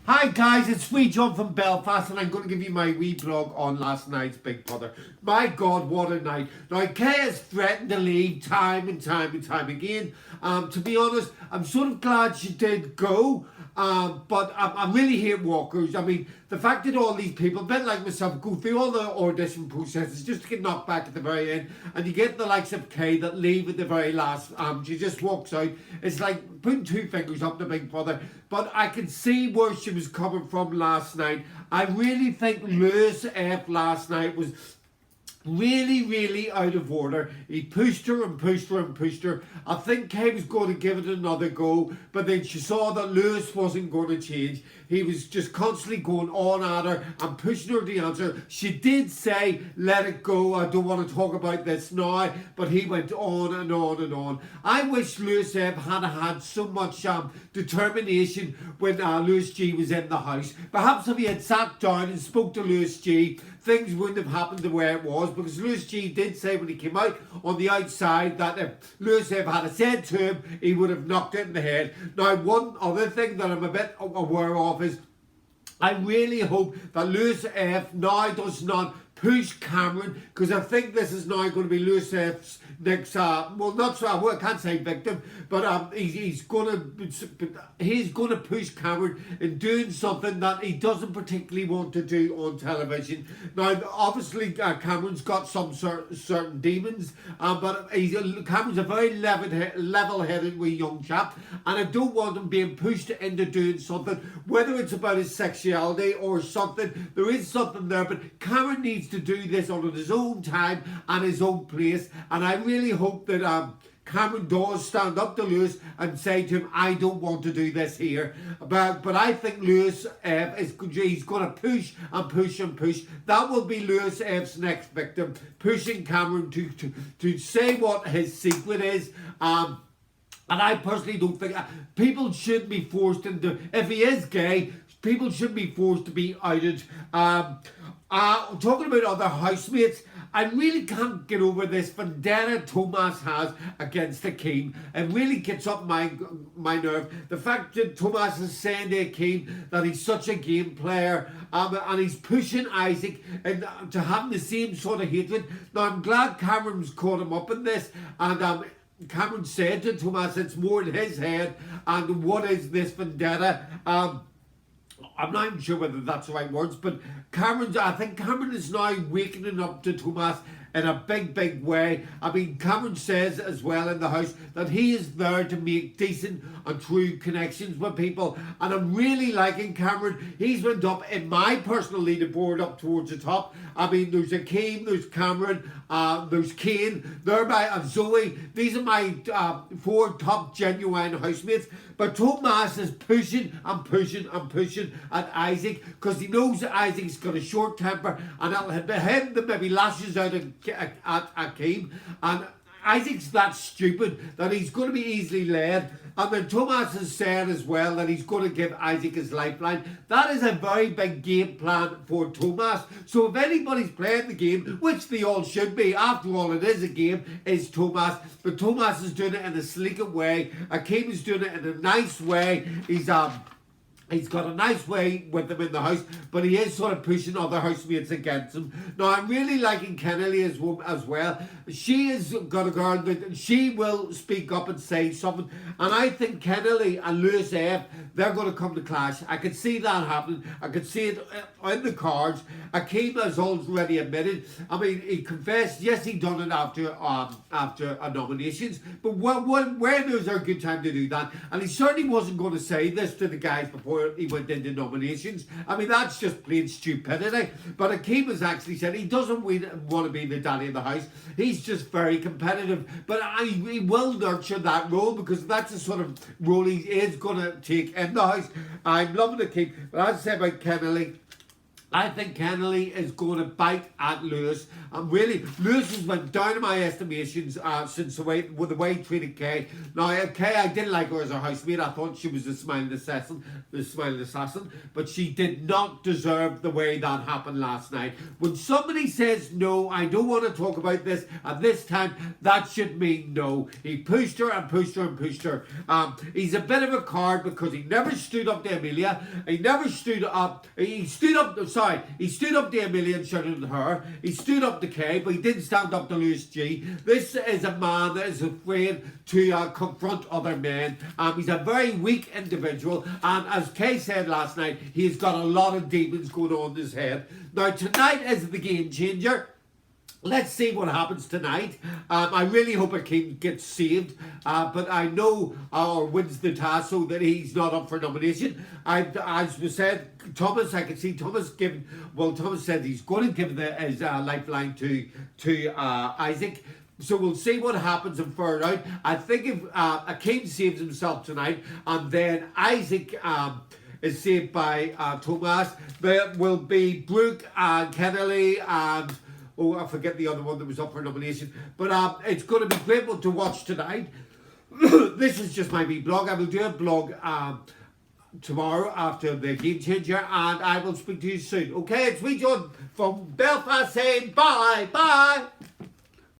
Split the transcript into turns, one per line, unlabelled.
Hi guys, it's Sweet John from Belfast and I'm going to give you my wee blog on last night's Big Brother. My God, what a night. Now, Kay has threatened to leave time and time again. To be honest, I'm sort of glad she did go. But I really hate walkers. I mean, the fact that all these people, a bit like myself, go through all the audition processes just to get knocked back at the very end, and you get the likes of Kay that leave at the very last. She just walks out. It's like putting two fingers up the Big Brother. But I can see where she was coming from last night. I really think Lewis F last night was really out of order. He pushed her and pushed her and pushed her. I think Kay was going to give it another go, but then she saw that Lewis wasn't going to change. He was just constantly going on at her and pushing her to answer. She did say, let it go, I don't want to talk about this now, but he went on and on and on. I wish Lewis F had so much determination when Lewis G was in the house. Perhaps if he had sat down and spoke to Lewis G, things wouldn't have happened the way it was, because Lewis G did say when he came out on the outside that if Lewis F had said to him, he would have knocked it in the head. Now, one other thing that I'm a bit aware of is I really hope that Lewis F now does not push Cameron, because I think this is now going to be Lewis F's next, well, not so, well, I can't say victim, but he's going to push Cameron in doing something that he doesn't particularly want to do on television. Now, obviously, Cameron's got some certain demons, but Cameron's a very level-headed wee young chap, and I don't want him being pushed into doing something, whether it's about his sexuality or something. There is something there, but Cameron needs to do this on his own time and his own place, and I really hope that Cameron does stand up to Lewis and say to him, I don't want to do this here. But I think Lewis F he's going to push and push and push. That will be Lewis F's next victim, pushing Cameron to say what his secret is. And I personally don't think people should be forced into, if he is gay, people should be forced to be outed. Talking about other housemates, I really can't get over this vendetta Thomas has against Akeem. It really gets up my nerve. The fact that Thomas is saying to Akeem that he's such a game player, and he's pushing Isaac and to having the same sort of hatred. Now, I'm glad Cameron's caught him up in this, and Cameron said to Thomas it's more in his head, and what is this vendetta? I'm not even sure whether that's the right words, but I think Cameron is now wakening up to Thomas in a big way. I mean, Cameron says as well in the house that he is there to make decent and true connections with people, and I'm really liking Cameron. He's went up in my personal leaderboard up towards the top. I mean, there's Akeem, there's Cameron, there's Kane, and Zoe. These are my 4 top genuine housemates. But Thomas is pushing at Isaac, because he knows that Isaac's got a short temper, and it'll hit him that maybe lashes out at Akeem. And Isaac's that stupid that he's going to be easily led. And then Thomas has said as well that he's going to give Isaac his lifeline. That is a very big game plan for Thomas. So if anybody's playing the game, which they all should be, after all it is a game, is Thomas. But Thomas is doing it in a sleek way. Akeem is doing it in a nice way. He's got a nice way with them in the house, but he is sort of pushing other housemates against him. Now, I'm really liking Kennedy as well. She has got a girl that she will speak up and say something, and I think Kennedy and Lewis F, they're going to come to clash. I could see that happening. I could see it in the cards. Akeem has already admitted. I mean, he confessed. Yes, he done it after nominations, but when is there a good time to do that? And he certainly wasn't going to say this to the guys before he went into nominations. I mean, that's just plain stupidity. But Akeem has actually said he doesn't want to be the daddy of the house. He's just very competitive. But he will nurture that role, because that's the sort of role he is going to take in the house. I'm loving Akeem. But as I said about Kennedy, I think Kennelly is going to bite at Lewis. Really, Lewis has went down in my estimations since the way he treated Kay. Now, Kay, I didn't like her as a housemate. I thought she was the smiling assassin, but she did not deserve the way that happened last night. When somebody says no, I don't want to talk about this at this time, that should mean no. He pushed her and pushed her and pushed her. He's a bit of a card because he never stood up to Amelia. He never stood up. He stood up to Amelia and shouted at her. He stood up to Kay, but he didn't stand up to Lewis G. This is a man that is afraid to confront other men. He's a very weak individual, and as Kay said last night, he's got a lot of demons going on in his head. Now, tonight is the game changer. Let's see what happens tonight. I really hope Akeem gets saved, but I know or wins the task so that he's not up for nomination. As we said, Thomas, I can see Thomas giving. Well, Thomas said he's going to give his lifeline to Isaac. So we'll see what happens and further out. I think if Akeem saves himself tonight, and then Isaac is saved by Thomas, there will be Brooke and Kennelly and. Oh, I forget the other one that was up for nomination. But it's going to be great one to watch tonight. This is just my wee blog. I will do a blog tomorrow after the game changer, and I will speak to you soon. Okay, it's me, John, from Belfast saying bye. Bye.